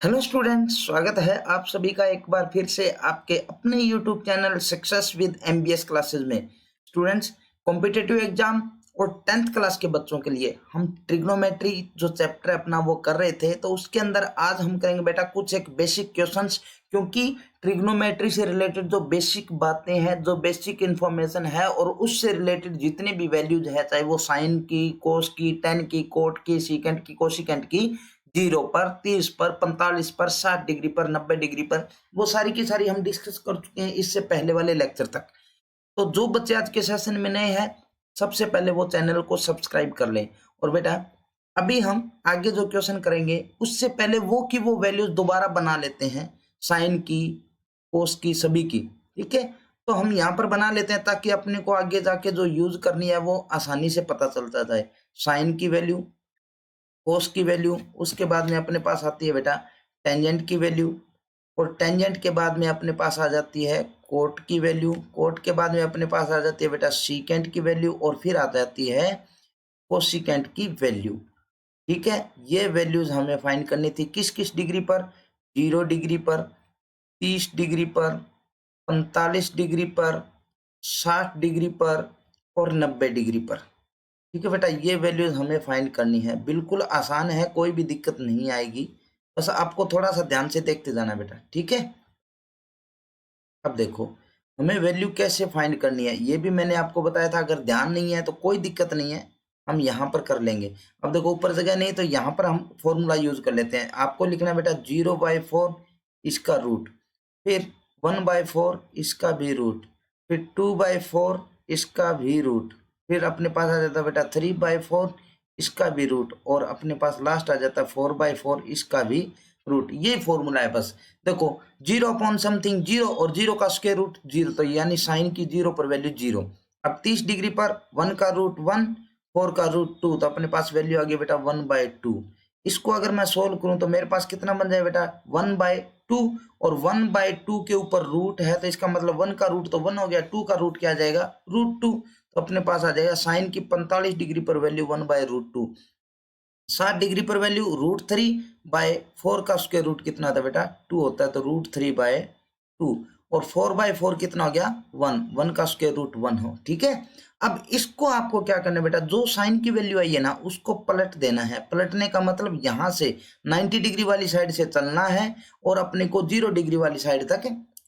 Hello students, स्वागत है आप सभी का एक बार फिर से आपके अपने YouTube channel success with MBS classes में। स्टूडेंट्स, कॉम्पिटिटिव एग्जाम और 10th क्लास के बच्चों के लिए हम ट्रिग्नोमेट्री जो चैप्टर अपना वो कर रहे थे, तो उसके अंदर आज हम करेंगे बेटा कुछ एक बेसिक क्वेश्चंस। क्योंकि ट्रिग्नोमेट्री से रिलेटेड जो बेसिक बातें हैं, जो बेसिक इंफॉर्मेशन है और उससे रिलेटेड जितनी भी वैल्यूज है, चाहे वो साइन की, कोस की, टेन की, कोट की, सीकेंट की, कोसिकेंट की, 0 पर, 30 पर, 45 पर, 60 डिग्री पर, 90 डिग्री पर, वो सारी की सारी हम डिस्कस कर चुके हैं इससे पहले वाले लेक्चर तक। तो जो बच्चे आज के सेशन में नए हैं, सबसे पहले वो चैनल को सब्सक्राइब कर लें। और बेटा, अभी हम आगे जो क्वेश्चन करेंगे उससे पहले वो वैल्यूज दोबारा बना लेते हैं, साइन की, कोस की, सभी की। ठीक है, तो हम यहाँ पर बना लेते हैं ताकि अपने को आगे जाके जो यूज करनी है वो आसानी से पता चलता जाए। साइन की वैल्यू, कोस की वैल्यू, उसके बाद में अपने पास आती है बेटा टेंजेंट की वैल्यू, और टेंजेंट के बाद में अपने पास आ जाती है कोट की वैल्यू, कोट के बाद में अपने पास आ जाती है बेटा सीकेंट की वैल्यू, और फिर आ जाती है कोसिकेंट की वैल्यू। ठीक है, ये वैल्यूज हमें फाइंड करनी थी किस किस डिग्री पर? 0 डिग्री पर, 30 डिग्री पर, 45 डिग्री पर, 60 डिग्री पर और 90 डिग्री पर। ठीक है बेटा, ये वैल्यूज हमें फाइंड करनी है। बिल्कुल आसान है, कोई भी दिक्कत नहीं आएगी, बस आपको थोड़ा सा ध्यान से देखते जाना बेटा। ठीक है, अब देखो हमें वैल्यू कैसे फाइंड करनी है ये भी मैंने आपको बताया था। अगर ध्यान नहीं है तो कोई दिक्कत नहीं है, हम यहाँ पर कर लेंगे। अब देखो ऊपर जगह नहीं तो यहाँ पर हम फॉर्मूला यूज कर लेते हैं। आपको लिखना है बेटा 0/4 इसका रूट, फिर 1/4 इसका भी रूट, फिर 2/4 इसका भी रूट, फिर अपने पास आ जाता है बेटा 3/4 इसका भी रूट, और अपने पास लास्ट आ जाता है 4/4 इसका भी रूट। ये फॉर्मूला है बस। देखो 0 अपॉन समथिंग 0, और 0 का स्क्वायर रूट 0, तो यानी साइन की 0 पर वैल्यू 0। अब 30 डिग्री पर 1 का रूट 1, 4 का रूट 2, तो अपने पास वैल्यू आ गई बेटा 1/2। इसको अगर मैं सोल्व करूं तो मेरे पास कितना बन जाए बेटा 1/2, और 1/2 के ऊपर रूट है तो इसका मतलब 1 का रूट तो 1 हो गया, 2 का रूट क्या आ जाएगा √2, तो अपने पास आ जाएगा साइन की 45 डिग्री पर वैल्यू 1/√2। 60 डिग्री पर वैल्यू √3/4 का स्क्वायर रूट कितना था बेटा 2 होता है, तो √3/2, और 4/4 कितना हो गया 1, 1 का स्क्वायर रूट 1 हो। ठीक है, अब इसको आपको क्या करना है बेटा, जो साइन की वैल्यू आई है ना उसको पलट देना है। पलटने का मतलब यहाँ से 90 डिग्री वाली साइड से चलना है और अपने को 0 डिग्री वाली साइड तक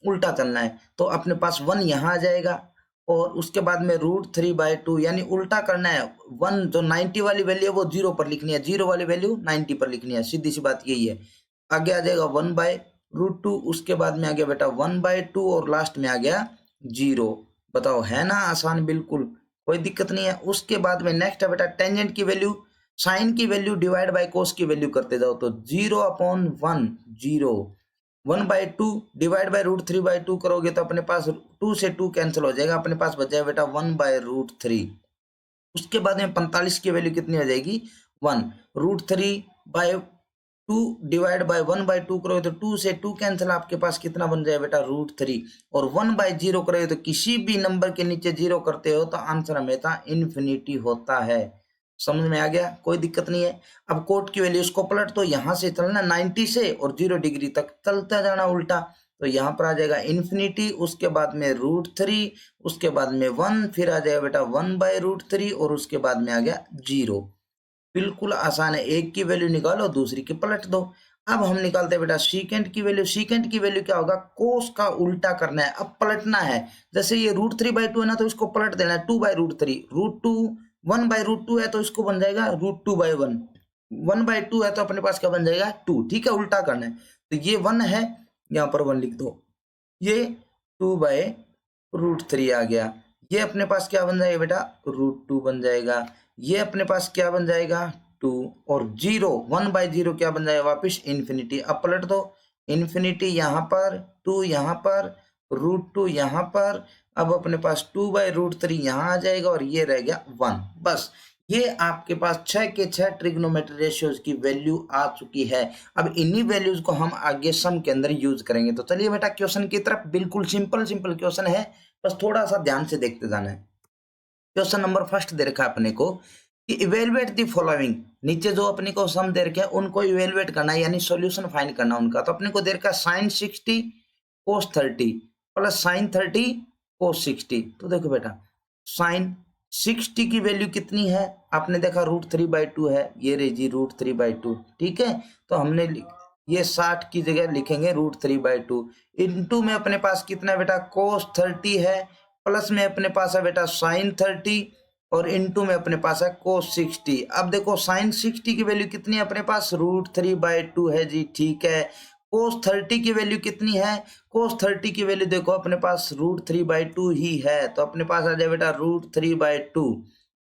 उल्टा चलना है। तो अपने पास 1 यहाँ आ जाएगा, और उसके बाद में √3/2, यानी उल्टा करना है। 1 जो 90 वाली वैल्यू है वो 0 पर लिखनी है, 0 वाली वैल्यू 90 पर लिखनी है, सीधी सी बात यही है। आगे आ जाएगा 1/√2, उसके बाद में आ गया बेटा 1/2, और लास्ट में आ गया 0। बताओ, है ना आसान, बिल्कुल कोई दिक्कत नहीं है। उसके बाद में नेक्स्ट है बेटा टेंजेंट की वैल्यू, साइन की वैल्यू डिवाइड बाय कोस की वैल्यू करते जाओ, तो 0/1 0, 1/2 डिवाइड बाय √3/2 करोगे तो अपने पास 2 से 2 कैंसिल हो जाएगा, अपने पास बच जाएगा बेटा 1/√3। उसके बाद में 45 की वैल्यू कितनी हो जाएगी 1, √3/2 डिवाइड बाय 1/2 करोगे तो 2 से 2 कैंसिल, आपके पास कितना बन जाएगा बेटा √3, और 1/0 करोगे तो किसी भी नंबर के नीचे 0 करते हो तो आंसर हमेशा इन्फिनिटी होता है। समझ में आ गया, कोई दिक्कत नहीं है। अब कोट की वैल्यू इसको पलट, तो यहाँ से चलना 90 से और 0 डिग्री तक चलता जाना उल्टा, तो यहाँ पर आ जाएगा इन्फिनिटी, उसके बाद में √3, उसके बाद में 1, फिर आ जाएगा बेटा 1/√3, और उसके बाद में आ गया 0। बिल्कुल आसान है, एक की वैल्यू निकालो दूसरी की पलट दो। अब हम निकालते हैं बेटा सीकेंट की वैल्यू। सीकेंट की वैल्यू क्या होगा, कोस का उल्टा करना है, अब पलटना है। जैसे ये √3/2 है ना, तो इसको पलट देना है 2/√3, √2 1/√2 है तो इसको बन जाएगा √2/1, 1/2 है तो अपने पास क्या बन जाएगा 2। ठीक है, उल्टा करना है, तो ये 1 है, यहाँ पर 1 लिख दो, ये 2/√3 आ गया। ये अपने पास क्या बन जाएगा बेटा √2 बन जाएगा। ये अपने पास क्या बन जाएगा 2, और 0 1/0 क्या बन जाएगा वापिस इन्फिनिटी। अब पलट दो, इन्फिनिटी यहाँ पर, 2 यहाँ पर, √2 यहाँ पर, अब अपने पास 2/√3 यहाँ आ जाएगा, और ये रह गया 1। बस, ये आपके पास 6 के 6 ट्रिग्नोमेट्री रेशियोज की वैल्यू आ चुकी है। अब इन्हीं वैल्यूज को हम आगे सम के अंदर यूज करेंगे। तो चलिए बेटा क्वेश्चन की तरफ, बिल्कुल सिंपल सिंपल क्वेश्चन है, बस थोड़ा सा ध्यान से देखते जाना है। क्वेश्चन नंबर फर्स्ट दे रखा है अपने को कि इवेलुएट द फॉलोइंग, नीचे जो अपने को सम दे रखे हैं उनको इवेलुएट करना है, यानी सॉल्यूशन फाइंड करना उनका। तो अपने को दे रखा है sin 60 cos 30 plus sin 30 cos 60। तो देखो बेटा sin 60 की वैल्यू कितनी है, आपने देखा √3/2 है, ये रही जी √3/2, ठीक है। तो हमने ये 60 की जगह लिखेंगे √3/2, इनटू में अपने पास कितना है बेटा cos 30 है, प्लस में अपने पास है बेटा sin 30 और इनटू में अपने पास है cos 60। अब देखो sin 60 की वैल्यू कितनी है अपने पास √3/2 है जी, ठीक है। cos 30 की वैल्यू कितनी है, cos 30 की वैल्यू देखो अपने पास √3/2 ही है, तो अपने पास आ जाए बेटा √3/2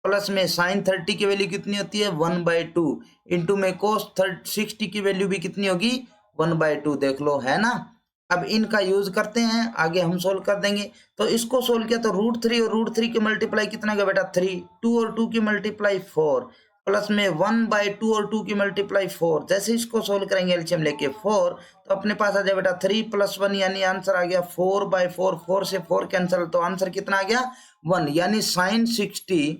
प्लस में sin 30 की वैल्यू कितनी होती है 1/2 इंटू में cos 60 की वैल्यू भी कितनी होगी 1/2, देख लो है ना। अब इनका यूज करते हैं, आगे हम सोल्व कर देंगे। तो इसको सोल्व किया तो √3 और √3 की मल्टीप्लाई कितना गया बेटा 3, 2 और 2 की मल्टीप्लाई 4 प्लस में 1/2 और 2 की मल्टीप्लाई 4। जैसे इसको सोल्व करेंगे एलसीएम लेके 4, तो अपने पास आ जाए बेटा 3 + 1 यानी आंसर आ गया 4/4, 4 से 4 कैंसिल, तो आंसर कितना आ गया 1, यानी sin 60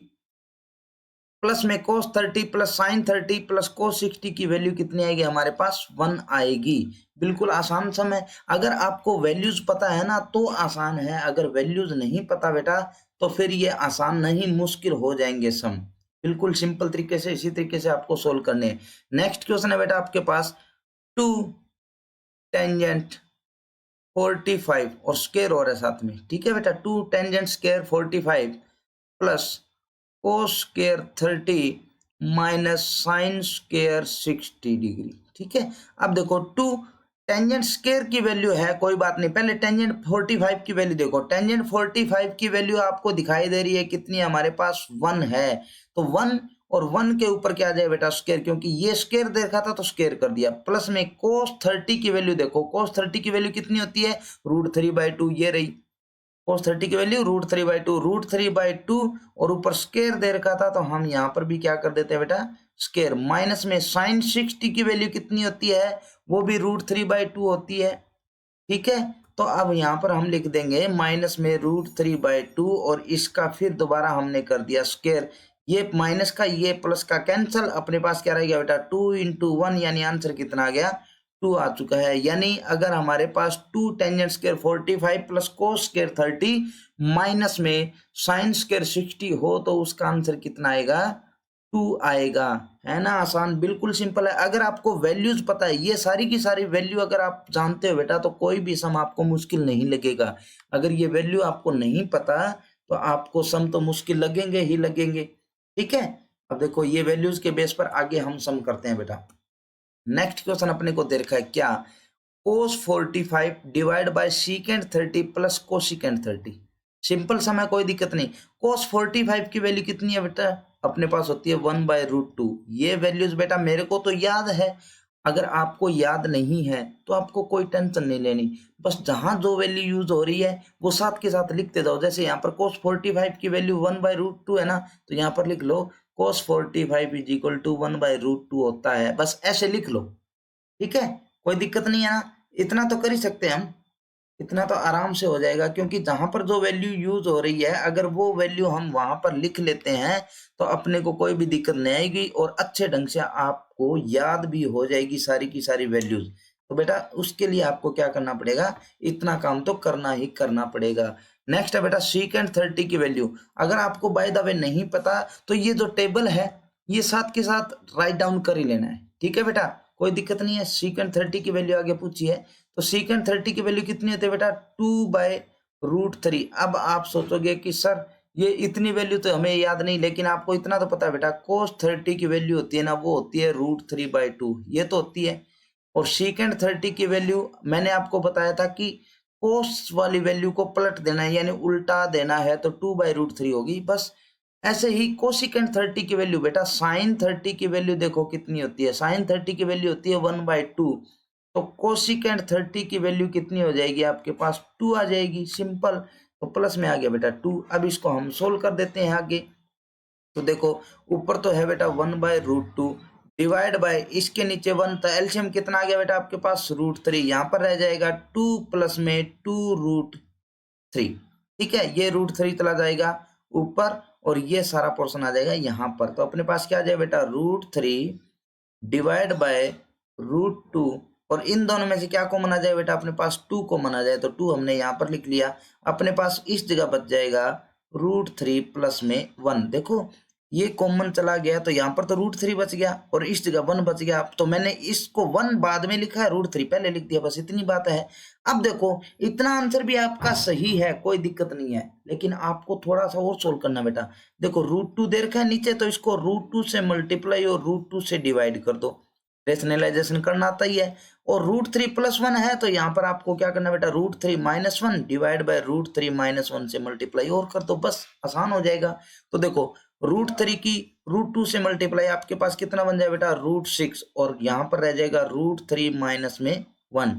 प्लस में cos 30 plus sin 30 plus cos 60 की वैल्यू कितनी आएगी हमारे पास 1 आएगी। बिल्कुल आसान सम है, अगर आपको वैल्यूज पता है ना तो आसान है, अगर वैल्यूज नहीं पता बेटा तो फिर ये आसान नहीं मुश्किल हो जाएंगे सम। बिल्कुल सिंपल तरीके से इसी तरीके से आपको सोल्व करने हैं। नेक्स्ट क्वेश्चन है बेटा आपके पास 2 टेंजेंट 45 और स्क्वायर हो रहा है साथ में, ठीक है बेटा। 2 tangent square 45 plus cos square 30 minus sine square 60 degree, ठीक है। अब देखो 2 टेंजेंट स्क्वायर की वैल्यू है, कोई बात नहीं, पहले टेंजेंट 45 की वैल्यू देखो। टेंजेंट 45 की वैल्यू आपको दिखाई दे रही है कितनी है हमारे पास 1 है, तो 1 और 1 के ऊपर क्या आ जाए बेटा स्क्वायर, क्योंकि ये स्क्वायर देखा था तो स्क्वायर कर दिया। प्लस में cos 30 की वैल्यू देखो, cos 30 की वैल्यू कितनी होती है √3/2, ये रही cos 30 की वैल्यू √3/2 और ऊपर स्क्वायर दे रखा था तो हम यहाँ पर भी क्या कर देते हैं बेटा स्क्वायर। माइनस में sin 60 की वैल्यू कितनी होती है, वो भी √3/2 होती है, ठीक है। तो अब यहाँ पर हम लिख देंगे माइनस में √3/2 और इसका फिर दोबारा हमने कर दिया स्क्वायर, ये माइनस का ये प्लस का कैंसल, अपने पास क्या रह गया बेटा 2 × 1 यानी आंसर कितना आ गया 2 आ चुका है। यानी अगर हमारे पास 2 tangent square 45 plus cos square 30 minus में sin स्क्वायर 60 हो तो उसका आंसर कितना आएगा 2 आएगा, है ना। आसान बिल्कुल सिंपल है, अगर आपको वैल्यूज पता है, ये सारी की सारी वैल्यू अगर आप जानते हो बेटा तो कोई भी सम आपको मुश्किल नहीं लगेगा। अगर ये वैल्यू आपको नहीं पता तो आपको सम तो मुश्किल लगेंगे ही लगेंगे, ठीक है। अब देखो ये वैल्यूज के बेस पर आगे हम सम करते हैं बेटा। नेक्स्ट क्वेश्चन अपने को दे रखा है क्या, cos 45 divide by secant 30 plus cosecant 30। Simple सम है, कोई दिक्कत नहीं। cos 45 की वैल्यू कितनी है बेटा अपने पास होती है 1/√2। ये वैल्यूज बेटा मेरे को तो याद है, अगर आपको याद नहीं है तो आपको कोई टेंशन नहीं लेनी, बस जहां जो वैल्यू यूज हो रही है वो साथ के साथ लिखते जाओ। जैसे यहाँ पर cos 45 की वैल्यू 1/√2 है ना, तो यहाँ पर लिख लो cos 45 = 1/√2 होता है, बस ऐसे लिख लो, ठीक है। कोई दिक्कत नहीं है ना, इतना तो कर ही सकते हैं हम, इतना तो आराम से हो जाएगा, क्योंकि जहां पर जो वैल्यू यूज हो रही है अगर वो वैल्यू हम वहां पर लिख लेते हैं तो अपने को कोई भी दिक्कत नहीं आएगी और अच्छे ढंग से आपको याद भी हो जाएगी सारी की सारी वैल्यूज। तो बेटा उसके लिए आपको क्या करना पड़ेगा, इतना काम तो करना ही करना पड़ेगा। नेक्स्ट है बेटा secant 30 की वैल्यू, अगर आपको बाय द वे नहीं पता तो ये जो टेबल है ये साथ के साथ राइट डाउन कर ही लेना है, ठीक है बेटा, कोई दिक्कत नहीं है। secant 30 की वैल्यू आगे पूछी है, तो secant 30 की वैल्यू कितनी होती है बेटा 2/√3। अब आप सोचोगे कि सर ये इतनी वैल्यू तो हमें याद नहीं, लेकिन आपको इतना तो पता है बेटा cos 30 की वैल्यू होती है ना वो होती है √3/2, ये तो होती है। और secant 30 की वैल्यू मैंने आपको बताया था कि cos वाली वैल्यू को पलट देना है यानी उल्टा देना है, तो 2/√3 होगी। बस ऐसे ही कोसिकेंट 30 की वैल्यू बेटा साइन 30 की वैल्यू देखो कितनी होती है, साइन 30 की वैल्यू होती है 1/2, तो कोसिकेंट 30 की वैल्यू कितनी हो जाएगी आपके पास 2 आ जाएगी, सिंपल। तो प्लस में आ गया बेटा 2। अब इसको हम सोल्व कर देते हैं आगे। तो देखो ऊपर तो है बेटा 1/√2 डिवाइड बाय इसके नीचे 1 था, एलसीएम कितना आ गया बेटा आपके पास √3, यहाँ पर रह जाएगा 2 प्लस में 2√3, ठीक है। ये √3 चला जाएगा ऊपर और ये सारा पोर्शन आ जाएगा यहाँ पर। तो अपने पास क्या आ जाएगा बेटा, √3 डिवाइड बाय √2, और इन दोनों में से क्या कॉमन आ जाए बेटा, अपने पास 2 कॉमन आ जाए, तो 2 हमने यहाँ पर लिख लिया। अपने पास इस जगह बच जाएगा √3 प्लस में 1। देखो ये कॉमन चला गया तो यहाँ पर तो √3 बच गया और इस जगह 1 बच गया, तो मैंने इसको 1 बाद में लिखा है, √3 पहले लिख दिया, बस इतनी बात है। अब देखो इतना आंसर भी आपका सही है, कोई दिक्कत नहीं है, लेकिन आपको थोड़ा सा और सोल्व करना बेटा। देखो √2 दे रखा है नीचे, तो इसको √2 से मल्टीप्लाई और √2 से डिवाइड कर दो, रेशनलाइजेशन करना आता ही है। और √3 प्लस 1 है, तो यहाँ पर आपको क्या करना बेटा, √3 माइनस 1 डिवाइड बाय √3 माइनस 1 से मल्टीप्लाई और कर दो, बस आसान हो जाएगा। तो देखो √3 की √2 से मल्टीप्लाई आपके पास कितना बन जाए बेटा, √6, और यहाँ पर रह जाएगा √3 माइनस में 1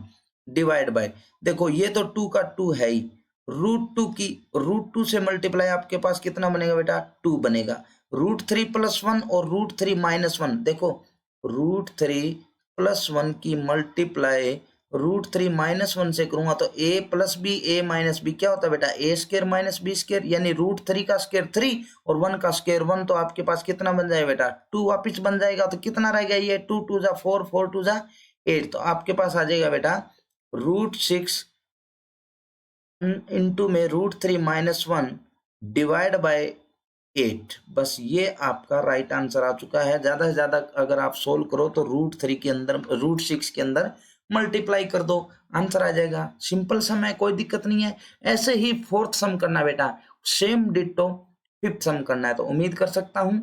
डिवाइड बाय, देखो ये तो 2 का 2 है ही, √2 की √2 से मल्टीप्लाई आपके पास कितना बनेगा बेटा, 2 बनेगा। √3 प्लस 1 और √3 माइनस 1, देखो √3 प्लस 1 की मल्टीप्लाई √3 माइनस 1 से करूंगा तो a plus B, a minus B क्या होता है बेटा, a square minus B square, यानी √3 का स्क्वायर 3 और 1 का स्क्वायर 1, तो आपके पास कितना बन जाएगा बेटा, 2 वापिस बन जाएगा। तो कितना रहेगा ये, 2 2 जा 4, 4 2 जा 8, तो आपके पास आ जाएगा बेटा √6 इंटू में √3 माइनस 1 डिवाइड बाय 8। बस ये आपका राइट आंसर आ चुका है। ज्यादा से ज्यादा अगर आप सोल्व करो तो √3 के अंदर, √6 के अंदर मल्टीप्लाई कर दो, आंसर आ जाएगा। सिंपल सम है, कोई दिक्कत नहीं है। ऐसे ही फोर्थ सम करना बेटा, सेम डिट्टो फिफ्थ सम करना है। तो उम्मीद कर सकता हूं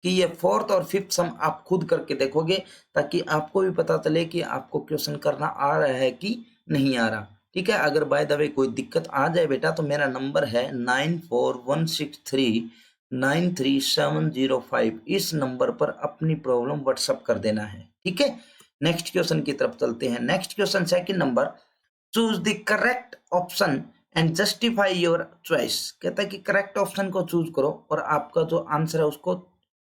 कि ये फोर्थ और फिफ्थ सम आप खुद करके देखोगे, ताकि आपको भी पता चले कि आपको क्वेश्चन करना आ रहा है कि नहीं आ रहा। ठीक है, अगर बाय द वे कोई दिक्कत आ जाए बेटा तो मेरा नंबर है 9416393705, इस नंबर पर अपनी प्रॉब्लम व्हाट्सअप कर देना है। ठीक है, नेक्स्ट क्वेश्चन की तरफ चलते हैं। Next question second number, choose the correct option and justify your choice. कहता है कि करेक्ट ऑप्शन को चूज करो और आपका जो आंसर है उसको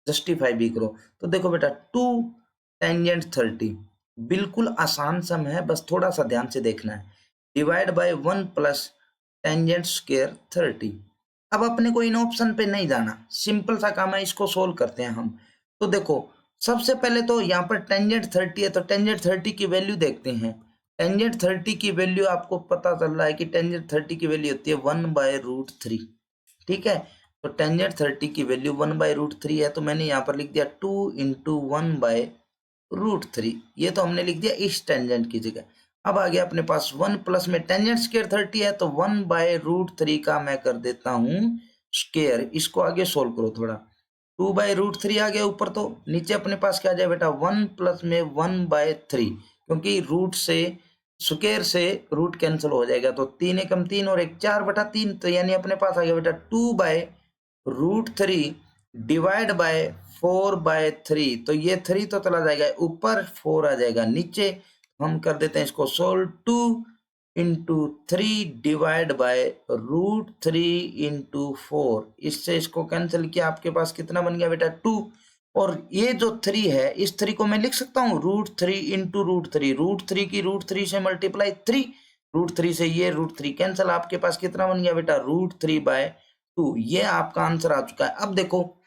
जस्टिफाई भी करो। तो देखो बेटा 2 टेंजेंट 30 बिल्कुल आसान सम है, बस थोड़ा सा ध्यान से देखना है। Divide by 1 plus tangent square 30। अब अपने को इन ऑप्शन पे नहीं जाना, सिंपल सा काम है, इसको सोल्व करते हैं हम। तो देखो सबसे पहले तो यहाँ पर टेंजेंट 30 है, तो टेंजेंट 30 की वैल्यू देखते हैं। टेंजेंट 30 की वैल्यू आपको पता चल रहा है कि टेंजेंट 30 की वैल्यू होती है 1/√3। ठीक है, तो टेंजेंट 30 की वैल्यू 1/√3 है, तो मैंने यहाँ पर लिख दिया 2 इंटू 1/√3। ये तो हमने लिख दिया इस टेंजेंट की जगह। अब आ गया अपने पास 1 प्लस में टेंजेंट स्क्वायर 30 है, तो 1/√3 का मैं कर देता हूँ स्क्वायर। इसको आगे सोल्व करो थोड़ा, 2/√3 आ गया ऊपर, तो नीचे अपने पास क्या आ जाए बेटा 1 प्लस में 1/3, क्योंकि रूट से स्क्वायर से रूट कैंसिल हो जाएगा, तो 3 एकम 3 और 1 4/3, तो यानी अपने पास आ गया बेटा 2/√3 डिवाइड बाय 4/3। तो ये 3 तो चला जाएगा ऊपर, 4 आ जाएगा नीचे। हम कर देते हैं इसको solve, 2 into 3 divide by √3 into 4। इससे इसको कैंसिल किया, आपके पास कितना बन गया बेटा 2, और ये जो 3 है इस 3 को मैं लिख सकता हूँ √3 इंटू √3, √3 की √3 से मल्टीप्लाई 3, √3 से ये √3 कैंसिल, आपके पास कितना बन गया बेटा √3/2। ये आपका आंसर आ चुका है। अब देखो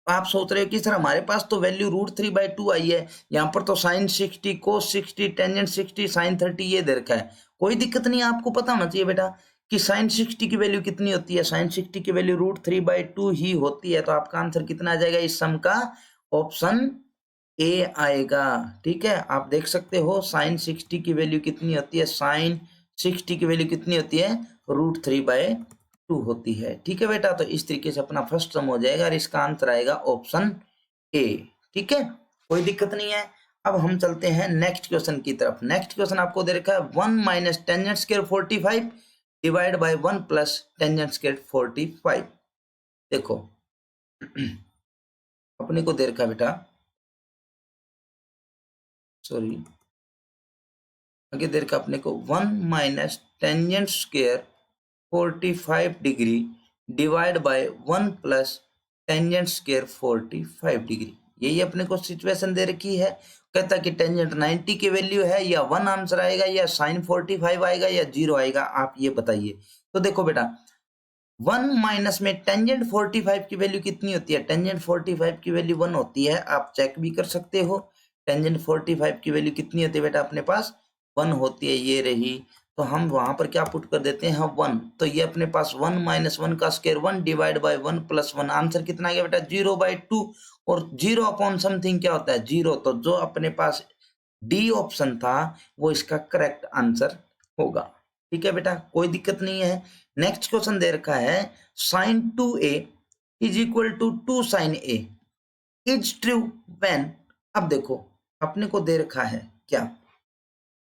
आप सोच रहे हो कि सर हमारे पास तो वैल्यू √3/2 आई है, यहाँ पर तो sin 60 cos 60 टेंजेंट 60 sin 30 ये दे रखा है। कोई दिक्कत नहीं है, आपको पता होना चाहिए बेटा कि sin 60 की वैल्यू कितनी होती है। sin 60 की वैल्यू √3/2 ही होती है, तो आपका आंसर कितना आ जाएगा इस सम का, ऑप्शन ए आएगा। ठीक है, आप देख सकते हो sin 60 की वैल्यू कितनी होती है, sin 60 की वैल्यू कितनी होती है, √3/2 होती है। ठीक है बेटा, तो इस तरीके से अपना फर्स्ट सम हो जाएगा और इसका आंसर आएगा ऑप्शन ए। ठीक है, कोई दिक्कत नहीं है। अब हम चलते हैं नेक्स्ट क्वेश्चन की तरफ। नेक्स्ट क्वेश्चन आपको दे रखा है 1 minus tangent square 45 divide by 1 plus tangent square 45। देखो अपने को दे रखा है बेटा, सॉरी आगे दे रखा अपने को 1 minus tangent square 45 degree divide by 1 plus tangent square 45 degree. यही अपने को सिचुएशन दे रखी है। कहता कि टेंजेंट 90 की वैल्यू है, या 1 आंसर आएगा, या साइन 45 आएगा, या 0 आएगा, आप ये बताइए। तो देखो बेटा 1 माइनस में टेंजेंट 45 की वैल्यू कितनी होती है? टेंजेंट 45 की वैल्यू 1 होती है, आप चेक भी कर सकते हो। टेंजेंट 45 की वैल्यू कितनी होती है बेटा अपने पास? 1 होती है, ये रही। तो हम वहां पर क्या पुट कर देते हैं? 1। तो ये अपने पास 1 माइनस 1 का square 1 divide by 1 plus 1, answer कितना आ गया बेटा? 0/2। और 0 अपॉन समथिंग क्या होता है? 0। तो जो अपने पास डी ऑप्शन था वो इसका करेक्ट आंसर होगा। ठीक है बेटा, कोई दिक्कत नहीं है। नेक्स्ट क्वेश्चन दे रखा है sin 2a is equal to 2 sin a is true when. अब देखो अपने को दे रखा है क्या,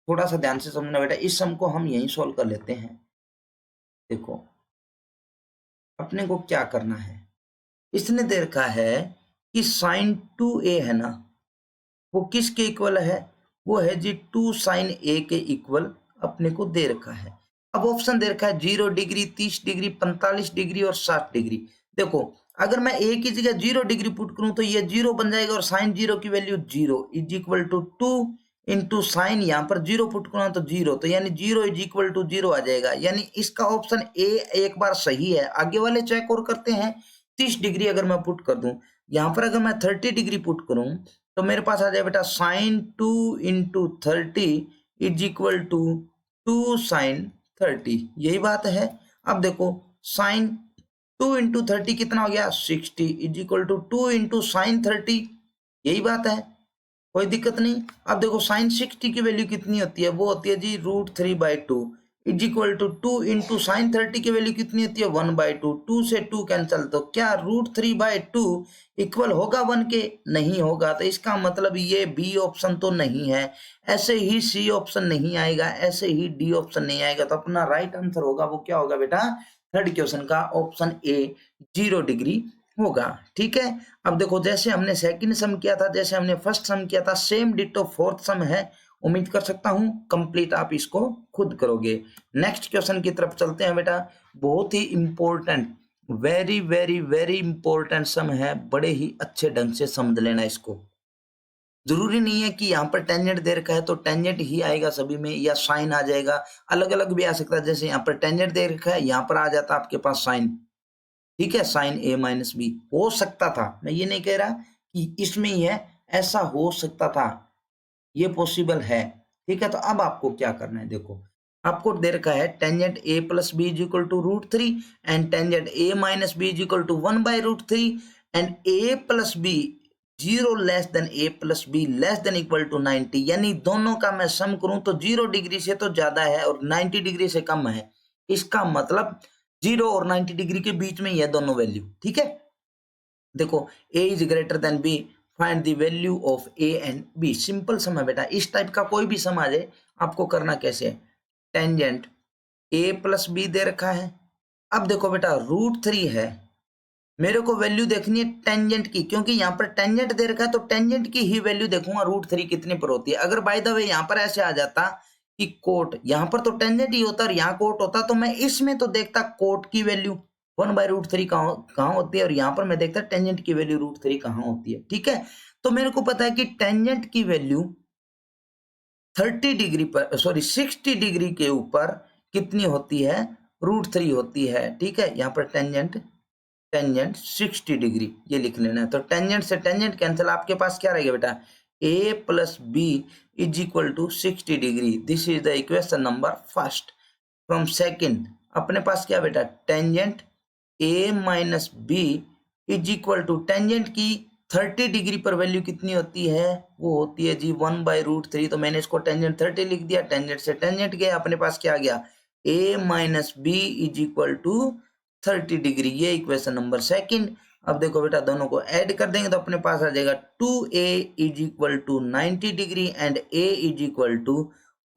थोड़ा सा ध्यान से समझना बेटा, इस सम को हम यहीं सॉल्व कर लेते हैं। देखो अपने को क्या करना है, इसने दे रखा है कि sin 2a है ना, वो किसके इक्वल है? वो है जी 2 sin a के इक्वल अपने को दे रखा है। अब ऑप्शन दे रखा है 0 डिग्री, 30 डिग्री, 45 डिग्री और 60 डिग्री। देखो अगर मैं a की जगह 0 डिग्री पुट करूं तो ये 0 बन जाएगा और sin 0 की value 0 is equal to 2 into sine, यहाँ पर 0 पुट करूँ तो 0, तो यानी 0 इज इक्वल टू 0 आ जाएगा। यानी इसका ऑप्शन ए एक बार सही है। आगे वाले चेक और करते हैं। 30 डिग्री अगर मैं पुट कर दूं, यहाँ पर अगर मैं 30 डिग्री पुट करूं तो मेरे पास आ जाए बेटा sin 2 into 30 is equal to 2 sin 30, यही बात है। अब देखो sin 2 इंटू 30 कितना हो गया? 60 is equal to 2 into sine 30, यही बात है, कोई दिक्कत नहीं। अब देखो साइन 60 की वैल्यू कितनी होती है? वो होती है जी √3/2 is equal to 2 into sine 30 की वैल्यू कितनी होती है? 1/2। 2 से 2 कैंसिल, तो क्या √3/2 इक्वल होगा 1 के? नहीं होगा। तो इसका मतलब ये बी ऑप्शन तो नहीं है, ऐसे ही सी ऑप्शन नहीं आएगा, ऐसे ही डी ऑप्शन नहीं आएगा। तो अपना राइट आंसर होगा वो क्या होगा बेटा? थर्ड क्वेश्चन का ऑप्शन ए 0 डिग्री होगा। ठीक है, अब देखो जैसे हमने सेकंड सम किया था, जैसे हमने फर्स्ट सम किया था, सेम डिटो फोर्थ सम है। उम्मीद कर सकता हूं कंप्लीट आप इसको खुद करोगे। नेक्स्ट क्वेश्चन की तरफ चलते हैं बेटा। बहुत ही important, very very very important sum है, बड़े ही अच्छे ढंग से समझ लेना इसको। जरूरी नहीं है कि यहाँ पर टेंजेंट दे रखा है तो टेंजेंट ही आएगा सभी में, या साइन आ जाएगा, अलग अलग भी आ सकता है। जैसे यहाँ पर टेंजेंट दे रखा है, यहाँ पर आ जाता आपके पास साइन। ठीक है, साइन a माइनस बी हो सकता था, मैं ये नहीं कह रहा कि इसमें ही है, ऐसा हो सकता था, ये पॉसिबल है। ठीक है, तो अब आपको क्या करना है, देखो आपको दे रखा है tangent a plus B is equal to √3 and tangent a minus B is equal to 1/√3 and a plus B 0 less than a plus B less than equal to 90। यानी दोनों का मैं सम करूं तो 0 डिग्री से तो ज्यादा है और 90 डिग्री से कम है। इसका मतलब 0 और 90 डिग्री के बीच में ही है दोनों वैल्यू। ठीक है, देखो a is greater than b, find the value of a and b। Simple सम है बेटा, इस टाइप का कोई भी सम आ जाए आपको करना कैसे है, टेंजेंट a प्लस बी दे रखा है। अब देखो बेटा √3 है, मेरे को वैल्यू देखनी है टेंजेंट की, क्योंकि यहाँ पर टेंजेंट दे रखा है तो टेंजेंट की ही वैल्यू देखूंगा √3 कितने पर होती है। अगर बाय द वे यहाँ पर ऐसे आ जाता कि कोट, यहाँ पर तो टेंजेंट ही होता और यहाँ कोट होता, तो मैं इसमें तो देखता कोट की वैल्यू 1/√3 कहाँ होती है, और यहाँ पर मैं देखता टेंजेंट की वैल्यू √3 कहाँ होती है। ठीक है, तो मेरे को पता है कि टेंजेंट की वैल्यू 30 डिग्री पर, सॉरी 60 डिग्री के ऊपर कितनी होती है? √3 होती है। ठीक है, यहाँ पर टेंजेंट 60 डिग्री ये लिख लेना है। तो टेंजेंट से टेंजेंट कैंसिल, आपके पास क्या रहेगा बेटा? a plus B is equal to 60 degree. This is the equation number first. From second अपने पास क्या बेटा? Tangent a minus B is equal to tangent की 30 डिग्री पर वैल्यू कितनी होती है? वो होती है जी 1/√3। तो मैंने इसको टेंजेंट 30 लिख दिया, टेंजेंट से टेंजेंट गया, अपने पास क्या आ गया? a minus B is equal to 30 degree, ये इक्वेशन नंबर सेकंड। अब देखो बेटा दोनों को ऐड कर देंगे तो अपने पास आ जाएगा 2a is equal to 90 degree and a is equal to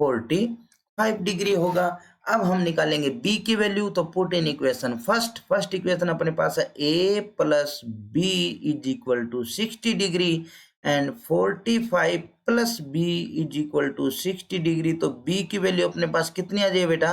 45 degree होगा। अब हम निकालेंगे b की वैल्यू, तो put in equation first equation अपने पास है a plus B is equal to 60 degree and 45 plus B is equal to 60 degree. तो b की वैल्यू अपने पास कितनी आ जाए बेटा?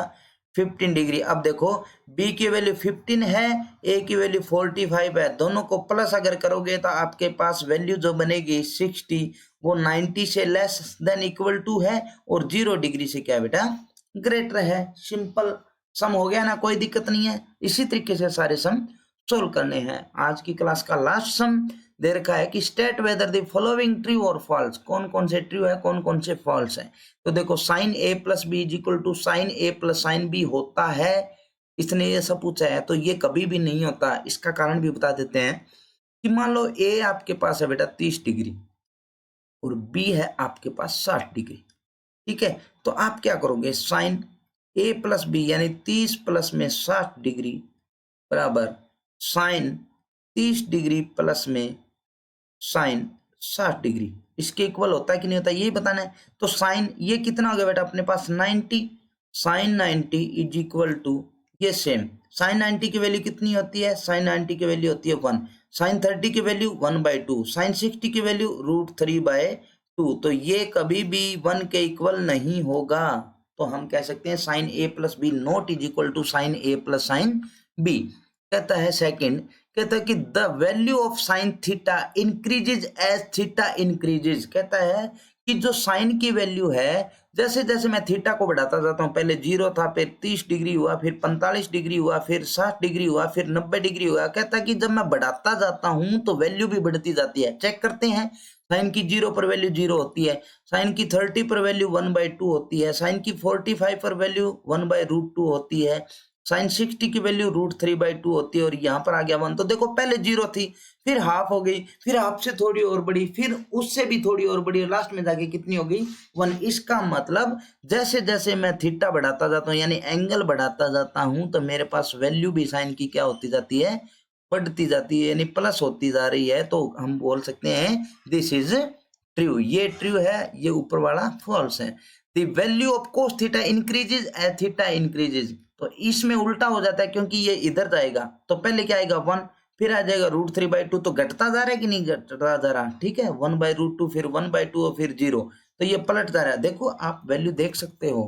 15 डिग्री। अब देखो b की वैल्यू 15 है, a की वैल्यू 45 है, दोनों को प्लस अगर करोगे तो आपके पास वैल्यू जो बनेगी 60, वो 90 से लेस देन इक्वल टू है और 0 डिग्री से क्या बेटा? ग्रेटर है। सिंपल सम हो गया ना, कोई दिक्कत नहीं है। इसी तरीके से सारे सम सोल्व करने हैं। आज की क्लास का लास्ट सम दे रखा है कि state whether the following true और फॉल्स, कौन कौन से ट्रू है कौन कौन से फॉल्स है। तो देखो sine A plus B is equal to sine A plus sine B होता है, इसने ये सब पूछा है। तो ये कभी भी नहीं होता, इसका कारण भी बता देते हैं कि मान लो ए आपके पास है बेटा 30 डिग्री और बी है आपके पास 60 डिग्री, ठीक है। तो आप क्या करोगे, साइन ए प्लस बी यानी 30 प्लस में 60 डिग्री बराबर साइन 30 डिग्री प्लस में साइन 60 डिग्री, इसके इक्वल होता है कि नहीं होता यही बताना है। तो साइन ये कितना हो गया बेटा अपने पास 90, साइन 90 इज इक्वल टू ये सेम, साइन 90 की वैल्यू कितनी होती है, साइन 90 की वैल्यू होती है 1, साइन 30 की वैल्यू 1/2, साइन 60 की वैल्यू √3/2। तो ये कभी भी 1 के इक्वल नहीं होगा। तो हम कह सकते हैं sine A plus B not is equal to sine A plus sine B. कहता है सेकंड, कहता है कि the value of sine theta increases as theta increases. कहता है कि जो साइन की वैल्यू है, जैसे जैसे मैं थीटा को बढ़ाता जाता हूँ, पहले 0 था, फिर 30 डिग्री हुआ, फिर 45 डिग्री हुआ, फिर 60 डिग्री हुआ, फिर 90 डिग्री हुआ। कहता है कि जब मैं बढ़ाता जाता हूँ तो वैल्यू भी बढ़ती जाती है। चेक करते हैं, साइन की 0 पर वैल्यू 0 होती है, साइन की 30 पर वैल्यू 1/2 होती है, साइन की 45 पर वैल्यू 1/√2 होती है, साइन 60 की वैल्यू √3/2 होती है, और यहाँ पर आ गया 1। तो देखो पहले 0 थी, फिर हाफ हो गई, फिर हाफ से थोड़ी और बड़ी, फिर उससे भी थोड़ी और बड़ी, और लास्ट में जाके कितनी हो गई 1। इसका मतलब जैसे जैसे मैं थीटा बढ़ाता जाता हूँ यानी एंगल बढ़ाता जाता हूँ, तो मेरे पास वैल्यू भी साइन की क्या होती जाती है, बढ़ती जाती है, यानी प्लस होती जा रही है। तो हम बोल सकते हैं दिस इज ट्रू, ये ट्रू है, ये ऊपर वाला फॉल्स है। The value of cos theta increases as theta increases. तो इसमें उल्टा हो जाता है, क्योंकि ये इधर जाएगा तो पहले क्या आएगा 1, फिर आ जाएगा √3/2। तो घटता जा रहा है कि नहीं घटता जा रहा, ठीक है, 1/√2, फिर 1/2 और फिर 0। तो ये पलट जा रहा है। देखो आप वैल्यू देख सकते हो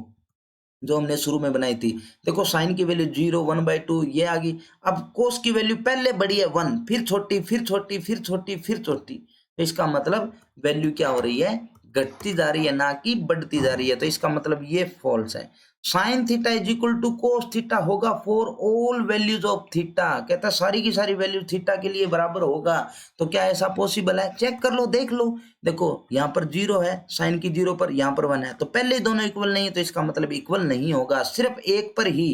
जो हमने शुरू में बनाई थी। देखो साइन की वैल्यू 0, 1/2 ये आ गई। अब कोस की वैल्यू पहले बड़ी है 1, फिर छोटी, फिर छोटी, फिर छोटी, फिर छोटी। तो इसका मतलब वैल्यू क्या हो रही है, घटती जा रही है, ना कि बढ़ती जा रही है। तो इसका मतलब ये फॉल्स है। Sine theta is equal to cos theta होगा for all values of theta. कहता है सारी की सारी वैल्यू थीटा के लिए बराबर होगा। तो क्या ऐसा पॉसिबल है, चेक कर लो, देख लो। देखो यहाँ पर 0 है, साइन की 0 पर, यहाँ पर 1 है, तो पहले दोनों इक्वल नहीं है, तो इसका मतलब इक्वल नहीं होगा। सिर्फ एक पर ही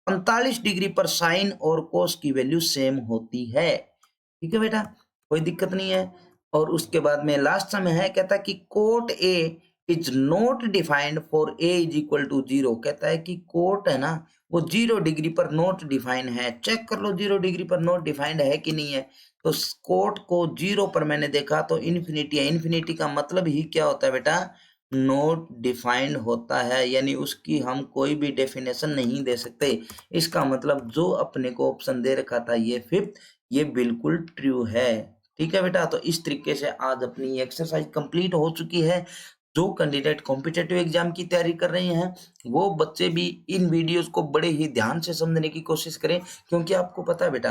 45 डिग्री पर साइन और कोस की वैल्यू सेम होती है। ठीक है बेटा, कोई दिक्कत नहीं है। और उसके बाद में लास्ट समय है, कहता है कि cot A is not defined for A is equal to 0। कहता है कि कोट है ना वो 0 डिग्री पर नॉट डिफाइंड है। चेक कर लो 0 डिग्री पर नॉट डिफाइंड है कि नहीं है। तो कोट को 0 पर मैंने देखा तो इन्फिनिटी है। इन्फिनिटी का मतलब ही क्या होता है बेटा, नॉट डिफाइंड होता है, यानी उसकी हम कोई भी डेफिनेशन नहीं दे सकते। इसका मतलब जो अपने को ऑप्शन दे रखा था ये फिफ्थ, ये बिल्कुल ट्रू है। ठीक है बेटा, तो इस तरीके से आज अपनी एक्सरसाइज कंप्लीट हो चुकी है। जो कैंडिडेट कॉम्पिटिटिव एग्जाम की तैयारी कर रहे हैं वो बच्चे भी इन वीडियोस को बड़े ही ध्यान से समझने की कोशिश करें, क्योंकि आपको पता है बेटा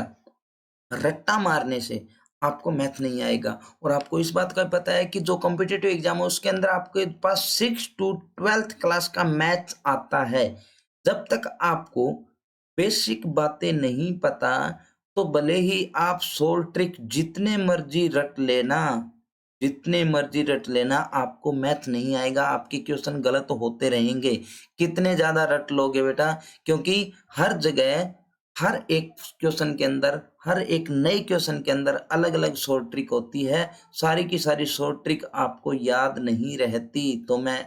रट्टा मारने से आपको मैथ नहीं आएगा। और आपको इस बात का पता है कि जो कॉम्पिटिटिव एग्जाम है उसके अंदर आपके पास 6 to 12th क्लास का मैथ आता है। जब तक आपको बेसिक बातें नहीं पता, तो भले ही आप सोल्व ट्रिक जितने मर्जी रट लेना, जितने मर्जी रट लेना, आपको मैथ नहीं आएगा, आपके क्वेश्चन गलत होते रहेंगे। कितने ज्यादा रट लोगे बेटा, क्योंकि हर जगह हर एक क्वेश्चन के अंदर, हर एक नए क्वेश्चन के अंदर अलग अलग शॉर्ट ट्रिक होती है। सारी की सारी शॉर्ट ट्रिक आपको याद नहीं रहती। तो मैं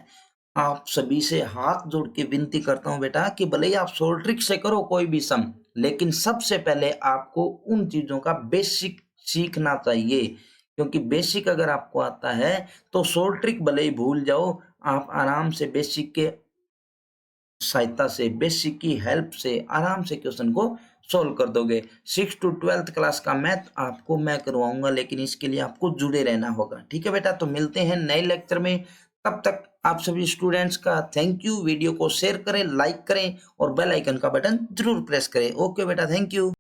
आप सभी से हाथ जोड़ के विनती करता हूं बेटा कि भले ही आप शॉर्ट ट्रिक से करो कोई भी सम, लेकिन सबसे पहले आपको उन चीजों का बेसिक सीखना चाहिए। क्योंकि बेसिक अगर आपको आता है तो शॉर्ट ट्रिक भले ही भूल जाओ, आप आराम से बेसिक के सहायता से, बेसिक की हेल्प से आराम से क्वेश्चन को सोल्व कर दोगे। 6 to 12th क्लास का मैथ आपको मैं करवाऊंगा, लेकिन इसके लिए आपको जुड़े रहना होगा। ठीक है बेटा, तो मिलते हैं नए लेक्चर में। तब तक आप सभी स्टूडेंट्स का थैंक यू। वीडियो को शेयर करें, लाइक करें और बेल आइकन का बटन जरूर प्रेस करें। ओके बेटा, थैंक यू।